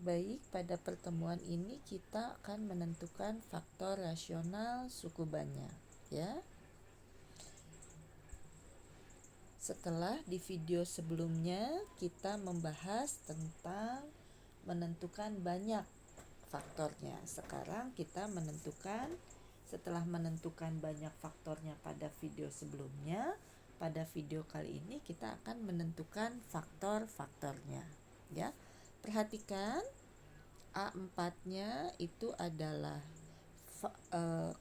Baik, pada pertemuan ini kita akan menentukan faktor rasional suku banyak, ya. Setelah di video sebelumnya kita membahas tentang menentukan banyak faktornya. Sekarang kita setelah menentukan banyak faktornya pada video sebelumnya, pada video kali ini kita akan menentukan faktor-faktornya, ya. Perhatikan A4-nya itu adalah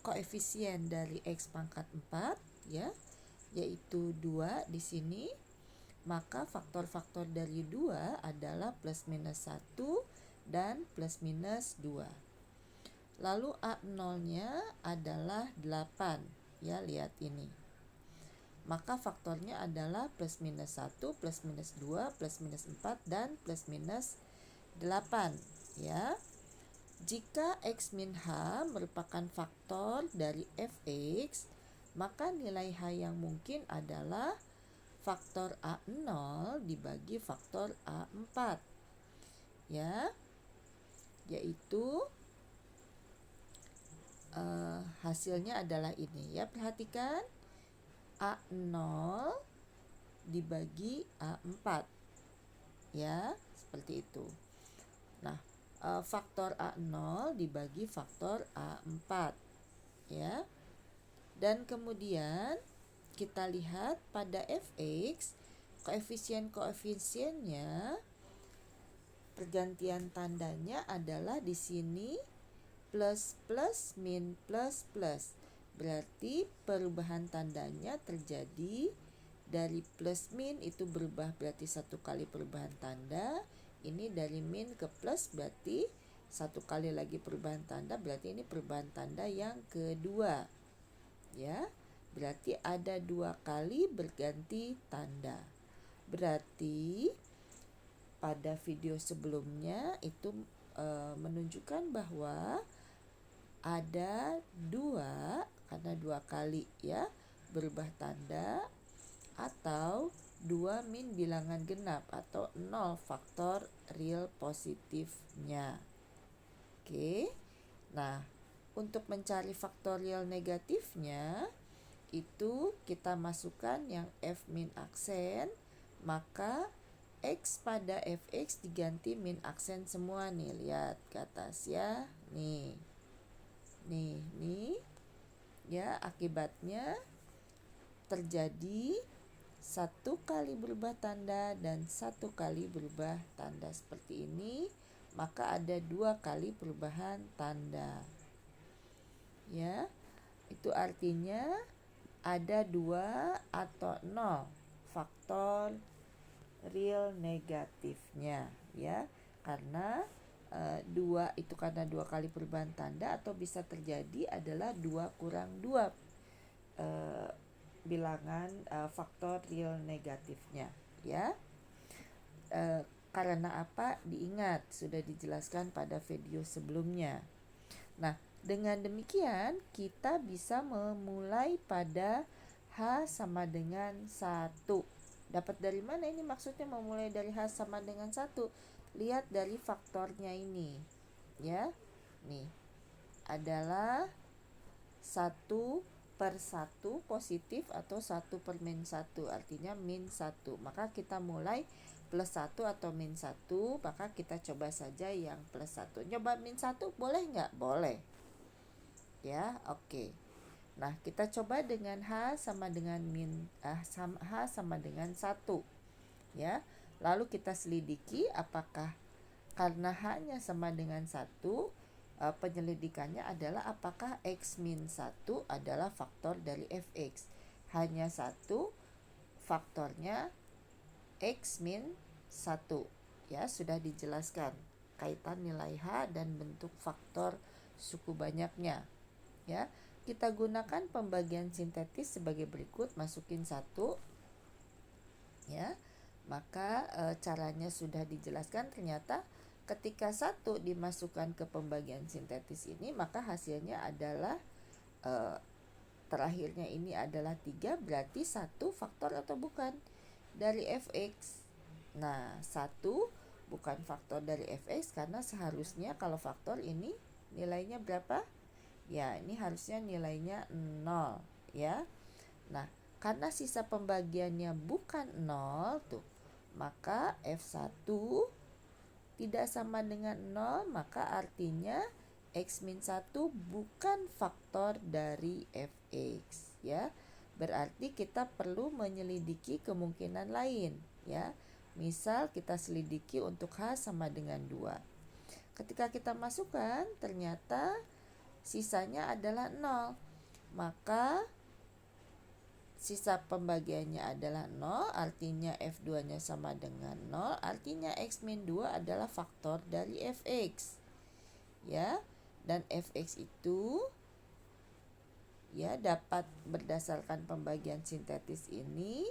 koefisien dari X pangkat 4, ya, yaitu 2 di sini. Maka faktor-faktor dari 2 adalah plus minus 1 dan plus minus 2. Lalu A0-nya adalah 8, ya, lihat ini. Maka faktornya adalah plus minus 1, plus minus 2, plus minus 4, dan plus minus 8, ya. Jika X min H merupakan faktor dari Fx, maka nilai H yang mungkin adalah faktor A0 dibagi faktor A4, ya, yaitu hasilnya adalah ini, ya. Perhatikan A0 dibagi A4, ya, seperti itu. Nah, faktor A0 dibagi faktor A4, ya. Dan kemudian kita lihat pada Fx, koefisien-koefisiennya, pergantian tandanya adalah di sini plus plus min plus plus. Berarti perubahan tandanya terjadi dari plus min itu berubah, berarti satu kali perubahan tanda. Ini dari min ke plus berarti satu kali lagi perubahan tanda, berarti ini perubahan tanda yang kedua, ya. Berarti ada 2 kali berganti tanda. Berarti pada video sebelumnya itu menunjukkan bahwa ada 2 karena 2 kali, ya, berubah tanda, atau 2 min bilangan genap atau 0 faktor real positifnya. Oke. Nah, untuk mencari faktorial negatifnya itu kita masukkan yang F min aksen, maka X pada Fx diganti min aksen semua nih, lihat ke atas, ya. Nih, ya, akibatnya terjadi 1 kali berubah tanda dan 1 kali berubah tanda seperti ini, maka ada 2 kali perubahan tanda, ya. Itu artinya ada 2 atau 0 faktor real negatifnya, ya. Karena 2 itu karena 2 kali perubahan tanda, atau bisa terjadi adalah 2 kurang 2 bilangan faktor real negatifnya, ya. Karena apa? Diingat, sudah dijelaskan pada video sebelumnya. Nah, dengan demikian kita bisa memulai pada H sama dengan 1. Dapat dari mana ini maksudnya memulai dari H sama dengan 1? Lihat dari faktornya ini, ya. Nih, adalah 1/1 positif atau 1/-1, artinya min 1. Maka kita mulai plus 1 atau min 1, maka kita coba saja yang plus 1. Coba min 1 boleh nggak? Boleh, ya. Oke. Nah, kita coba dengan H sama dengan H sama dengan 1, ya. Lalu kita selidiki apakah karena H-nya sama dengan 1, penyelidikannya adalah apakah X min 1 adalah faktor dari Fx. Hanya 1 faktornya X min 1, ya, sudah dijelaskan kaitan nilai H dan bentuk faktor suku banyaknya, ya. Kita gunakan pembagian sintetis sebagai berikut. Masukin 1, ya. Maka caranya sudah dijelaskan. Ternyata ketika 1 dimasukkan ke pembagian sintetis ini, maka hasilnya adalah terakhirnya ini adalah 3, berarti 1 faktor atau bukan dari Fx. Nah, 1 bukan faktor dari fx, karena seharusnya kalau faktor ini nilainya berapa? Ya, ini harusnya nilainya 0 ya. Nah, karena sisa pembagiannya bukan 0 tuh, maka F1 tidak sama dengan 0, maka artinya X min 1 bukan faktor dari Fx ya. Berarti kita perlu menyelidiki kemungkinan lain ya. Misal kita selidiki untuk H sama dengan 2. Ketika kita masukkan ternyata sisanya adalah 0. Maka sisa pembagiannya adalah 0, artinya F2-nya sama dengan 0, artinya X min 2 adalah faktor dari Fx ya. Dan Fx itu ya dapat berdasarkan pembagian sintetis ini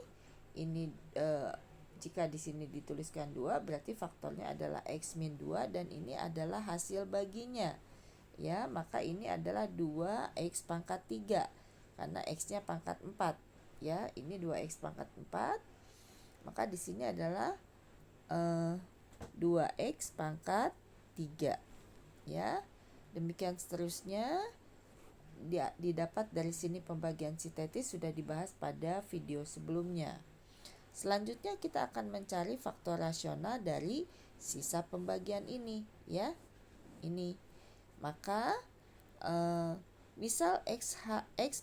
jika di sini dituliskan 2 berarti faktornya adalah X min 2 dan ini adalah hasil baginya ya. Maka ini adalah 2x pangkat 3 karena x-nya pangkat 4 ya. Ini 2x pangkat 4, maka di sini adalah 2x pangkat 3 ya. Demikian seterusnya didapat dari sini pembagian sintetis sudah dibahas pada video sebelumnya. Selanjutnya kita akan mencari faktor rasional dari sisa pembagian ini ya. Ini. Maka misal X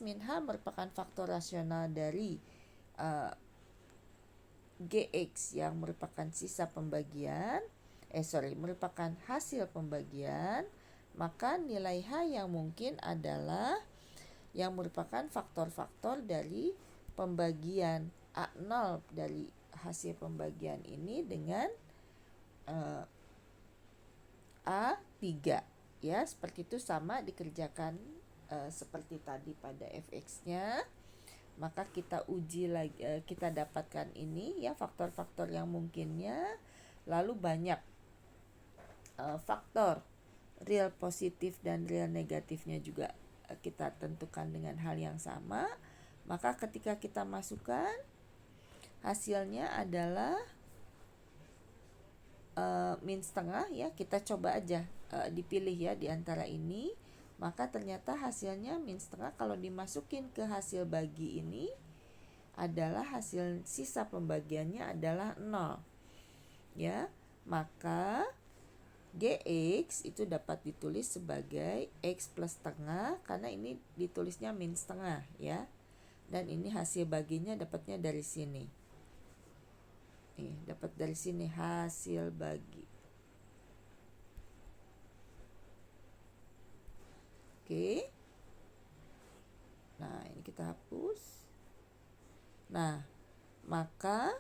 min H merupakan faktor rasional dari Gx yang merupakan sisa pembagian merupakan hasil pembagian, maka nilai H yang mungkin adalah yang merupakan faktor-faktor dari pembagian A0 dari hasil pembagian ini dengan A3 ya. Seperti itu, sama dikerjakan seperti tadi pada fx-nya. Maka kita uji lagi, kita dapatkan ini ya faktor-faktor yang mungkinnya. Lalu banyak faktor real positif dan real negatifnya juga kita tentukan dengan hal yang sama. Maka ketika kita masukkan hasilnya adalah min setengah ya. Kita coba aja dipilih ya di antara ini. Maka ternyata hasilnya min setengah kalau dimasukin ke hasil bagi ini adalah hasil sisa pembagiannya adalah 0 ya. Maka Gx itu dapat ditulis sebagai X plus setengah karena ini ditulisnya min setengah ya. Dan ini hasil baginya dapatnya dari sini. Dapat dari sini hasil bagi. Oke. Nah, ini kita hapus. Nah, maka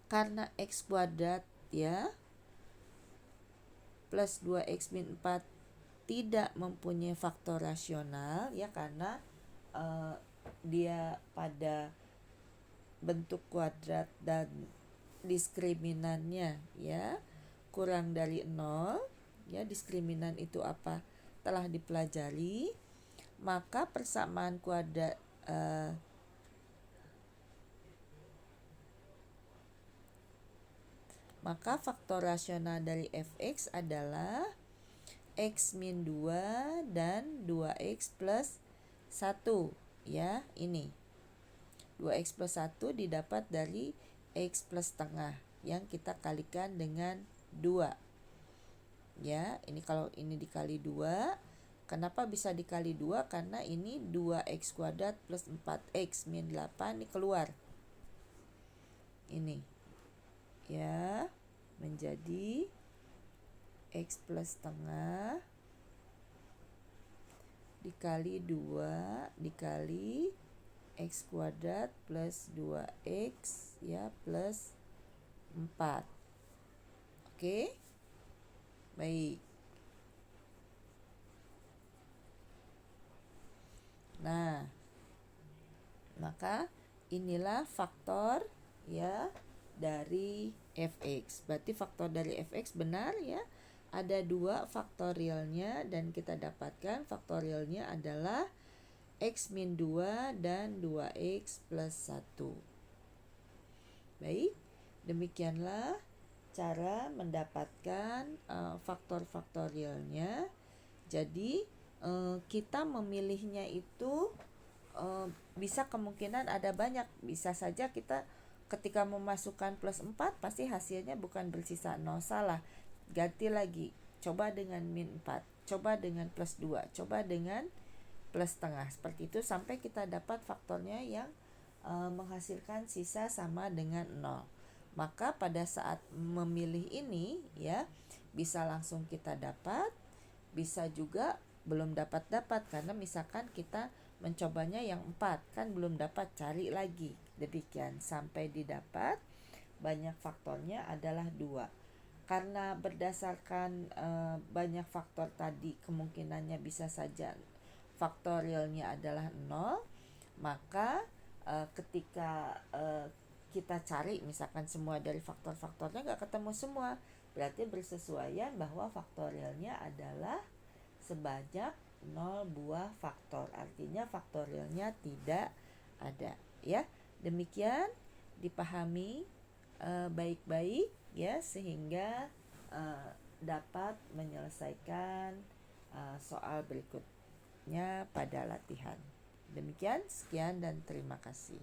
karena X kuadrat ya plus 2x min 4 tidak mempunyai faktor rasional ya, karena dia pada bentuk kuadrat dan diskriminannya ya kurang dari 0 ya. Diskriminan itu apa? Telah dipelajari. Maka persamaan kuadrat maka faktor rasional dari fx adalah x min 2 dan 2x plus 1 ya. Ini 2x plus 1 didapat dari x plus setengah yang kita kalikan dengan 2 ya. Ini kalau ini dikali 2, kenapa bisa dikali 2? Karena ini 2x kuadrat plus 4x min 8 ini keluar ini ya, menjadi x plus setengah dikali 2 dikali x kuadrat plus 2x ya plus 4. Oke. Baik. Nah, maka inilah faktor ya dari fx. Berarti faktor dari fx benar ya. Ada 2 faktorialnya dan kita dapatkan faktorialnya adalah x min 2 dan 2x plus 1. Baik. Demikianlah cara mendapatkan faktor faktorialnya. Jadi kita memilihnya itu bisa kemungkinan ada banyak. Bisa saja kita ketika memasukkan plus 4 pasti hasilnya bukan bersisa 0, salah. Ganti lagi, coba dengan min 4, coba dengan plus 2, coba dengan plus setengah. Seperti itu sampai kita dapat faktornya yang menghasilkan sisa sama dengan 0. Maka pada saat memilih ini ya, bisa langsung kita dapat, bisa juga belum dapat karena misalkan kita mencobanya yang 4 kan belum dapat, cari lagi. Demikian sampai didapat. Banyak faktornya adalah 2. Karena berdasarkan banyak faktor tadi, kemungkinannya bisa saja faktorialnya adalah 0, maka ketika kita cari misalkan semua dari faktor-faktornya nggak ketemu semua, berarti bersesuaian bahwa faktorialnya adalah sebanyak 0 buah faktor. Artinya faktorialnya tidak ada ya. Demikian dipahami baik-baik ya, sehingga dapat menyelesaikan soal berikutnya pada latihan. Demikian, sekian dan terima kasih.